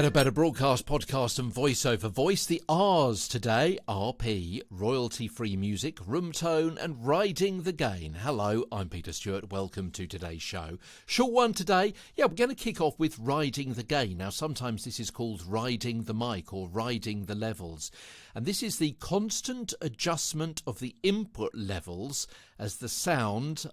Get a Better Broadcast, podcast and voiceover voice. The R's today, RP, royalty-free music, room tone and riding the gain. Hello, I'm Peter Stewart. Welcome to today's show. Short one today. Yeah, we're going to kick off with riding the gain. Now, sometimes this is called riding the mic or riding the levels. And this is the constant adjustment of the input levels as the sound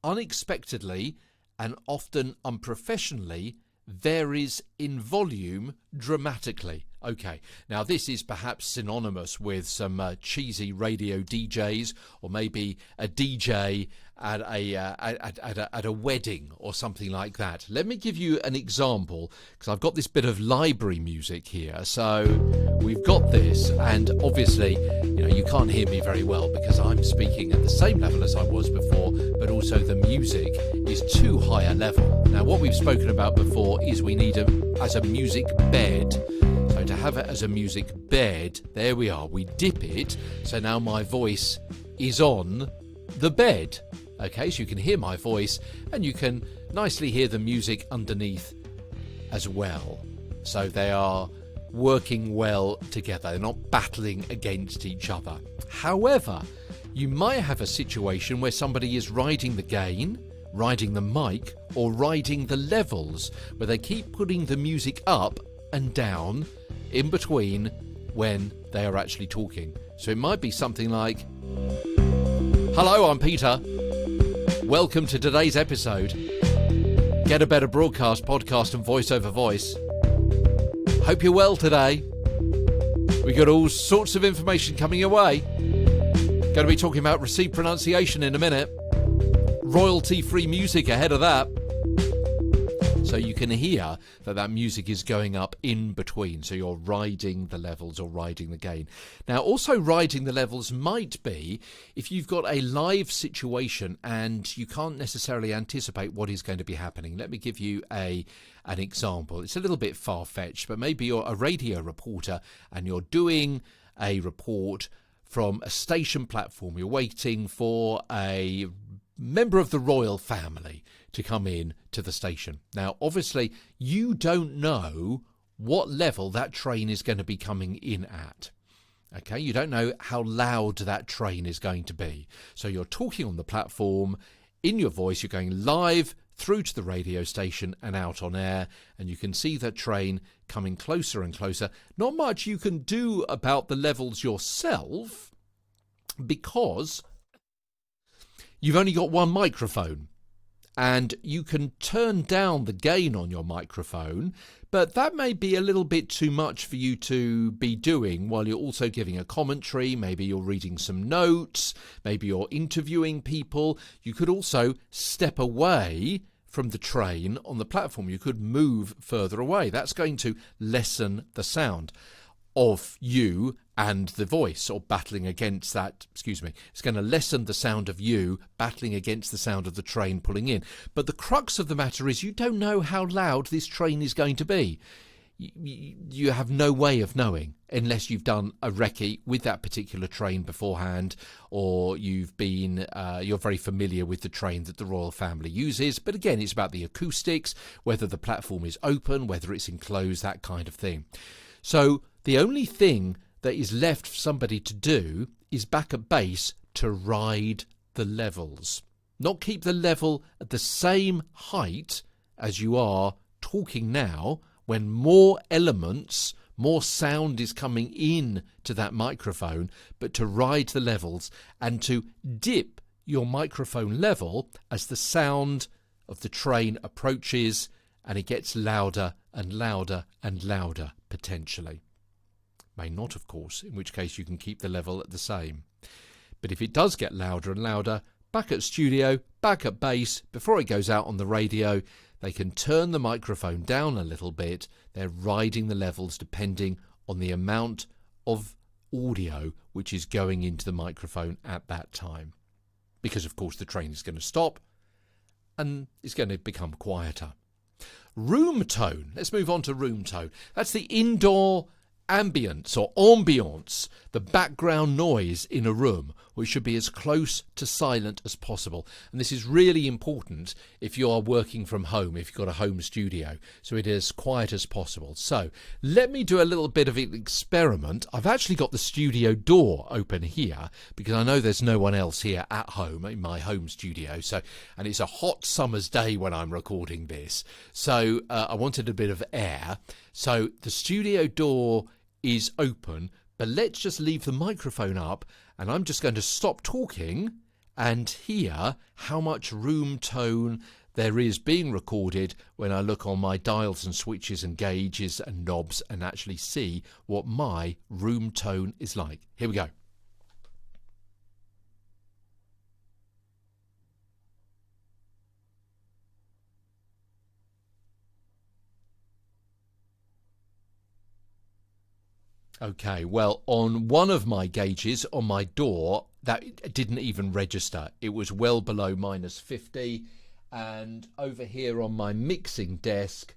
unexpectedly and often unprofessionally varies in volume dramatically. Okay, now this is perhaps synonymous with some cheesy radio DJs, or maybe a DJ at a wedding or something like that. Let me give you an example, because I've got this bit of library music here. So we've got this, and obviously, you can't hear me very well because I'm speaking at the same level as I was before, but also the music is too high a level. Now, what we've spoken about before is we need it as a music bed. So to have it as a music bed, there we are, we dip it, so now my voice is on the bed. Okay, so you can hear my voice and you can nicely hear the music underneath as well. So they are working well together, they're not battling against each other. However, you might have a situation where somebody is riding the gain, riding the mic, or riding the levels, where they keep putting the music up and down in between when they are actually talking. So it might be something like, "Hello, I'm Peter. Welcome to today's episode. Get a Better Broadcast, podcast and voiceover voice. Hope you're well today. We got all sorts of information coming your way. Going to be talking about received pronunciation in a minute. Royalty-free music ahead of that." So you can hear that music is going up in between. So you're riding the levels or riding the gain. Now, also riding the levels might be if you've got a live situation and you can't necessarily anticipate what is going to be happening. Let me give you an example. It's a little bit far-fetched, but maybe you're a radio reporter and you're doing a report from a station platform. You're waiting for a member of the royal family to come in to the station. Now, obviously, you don't know what level that train is going to be coming in at. Okay, you don't know how loud that train is going to be. So you're talking on the platform, in your voice, you're going live through to the radio station and out on air, and you can see that train coming closer and closer. Not much you can do about the levels yourself, because you've only got one microphone, and you can turn down the gain on your microphone, but that may be a little bit too much for you to be doing while you're also giving a commentary. Maybe you're reading some notes, maybe you're interviewing people. You could also step away from the train on the platform. You could move further away. That's going to lessen the sound of you and the voice, or battling against that, it's going to lessen the sound of you battling against the sound of the train pulling in. But the crux of the matter is you don't know how loud this train is going to be. You have no way of knowing unless you've done a recce with that particular train beforehand, or you're very familiar with the train that the royal family uses. But again, it's about the acoustics, whether the platform is open, whether it's enclosed, that kind of thing. So the only thing that is left for somebody to do is back at base to ride the levels. Not keep the level at the same height as you are talking now, when more elements, more sound is coming in to that microphone, but to ride the levels and to dip your microphone level as the sound of the train approaches and it gets louder and louder and louder, potentially. May not, of course, in which case you can keep the level at the same. But if it does get louder and louder, back at studio, back at base, before it goes out on the radio, they can turn the microphone down a little bit. They're riding the levels depending on the amount of audio which is going into the microphone at that time. Because, of course, the train is going to stop and it's going to become quieter. Room tone. Let's move on to room tone. That's the indoor ambience or ambiance, the background noise in a room, which should be as close to silent as possible. And this is really important if you are working from home, if you've got a home studio, so it is as quiet as possible. So let me do a little bit of an experiment. I've actually got the studio door open here because I know there's no one else here at home in my home studio. And it's a hot summer's day when I'm recording this. So I wanted a bit of air. So the studio door is open, but let's just leave the microphone up, and I'm just going to stop talking and hear how much room tone there is being recorded when I look on my dials and switches and gauges and knobs and actually see what my room tone is like. Here we go. Okay, well, on one of my gauges on my door, that didn't even register. It was well below -50. And over here on my mixing desk,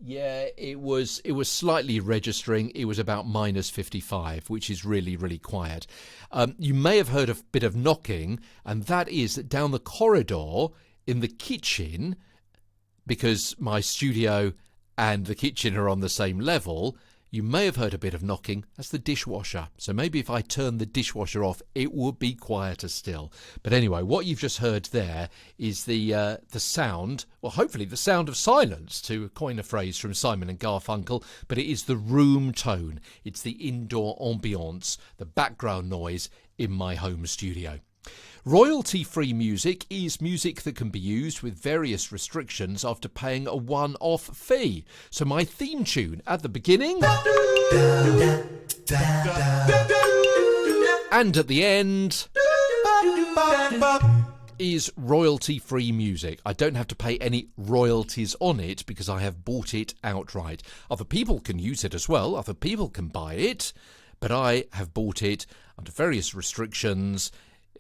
yeah, it was slightly registering. It was about -55, which is really, really quiet. You may have heard a bit of knocking, and that is that down the corridor in the kitchen, because my studio and the kitchen are on the same level, you may have heard a bit of knocking. That's the dishwasher. So maybe if I turn the dishwasher off, it would be quieter still. But anyway, what you've just heard there is the sound, well, hopefully the sound of silence, to coin a phrase from Simon and Garfunkel, but it is the room tone. It's the indoor ambience, the background noise in my home studio. Royalty-free music is music that can be used with various restrictions after paying a one-off fee. So my theme tune at the beginning and at the end is royalty-free music. I don't have to pay any royalties on it because I have bought it outright. Other people can use it as well. Other people can buy it, but I have bought it under various restrictions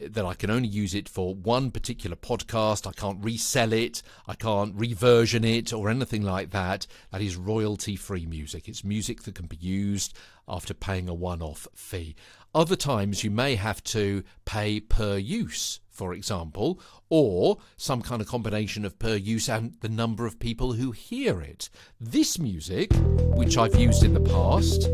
that I can only use it for one particular podcast. I can't resell it. I can't reversion it or anything like that. That is royalty-free music. It's music that can be used after paying a one-off fee. Other times you may have to pay per use, for example, or some kind of combination of per use and the number of people who hear it. This music, which I've used in the past,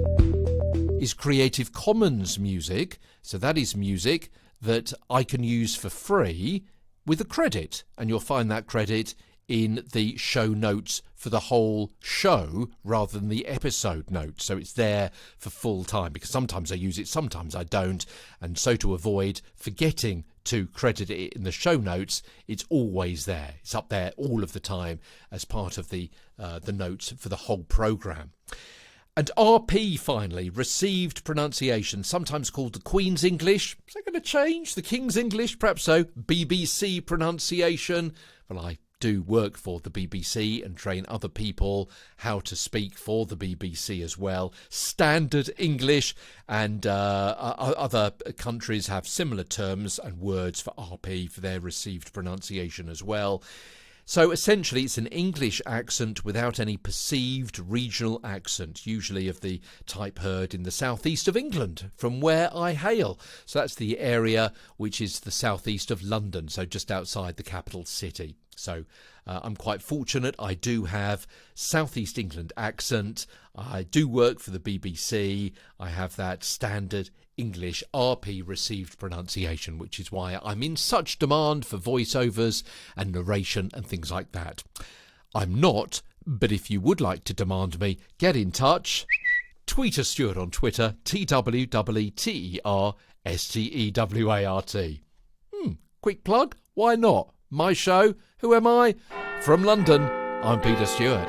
is Creative Commons music. So that is music that I can use for free with a credit, and you'll find that credit in the show notes for the whole show rather than the episode notes. So it's there for full time, because sometimes I use it, sometimes I don't, and so to avoid forgetting to credit it in the show notes, it's always there. It's up there all of the time as part of the notes for the whole programme. And RP, finally, received pronunciation, sometimes called the Queen's English. Is that going to change? The King's English? Perhaps so. BBC pronunciation. Well, I do work for the BBC and train other people how to speak for the BBC as well. Standard English, and other countries have similar terms and words for RP for their received pronunciation as well. So essentially it's an English accent without any perceived regional accent, usually of the type heard in the southeast of England, from where I hail. So that's the area which is the southeast of London, so just outside the capital city. So I'm quite fortunate. I do have southeast England accent. I do work for the BBC. I have that standard English RP received pronunciation, which is why I'm in such demand for voiceovers and narration and things like that. I'm not, but if you would like to demand me, get in touch. Tweet us, Stuart, on Twitter, TWWTERSTEWART. Quick plug? Why not? My show. Who am I? From London, I'm Peter Stewart.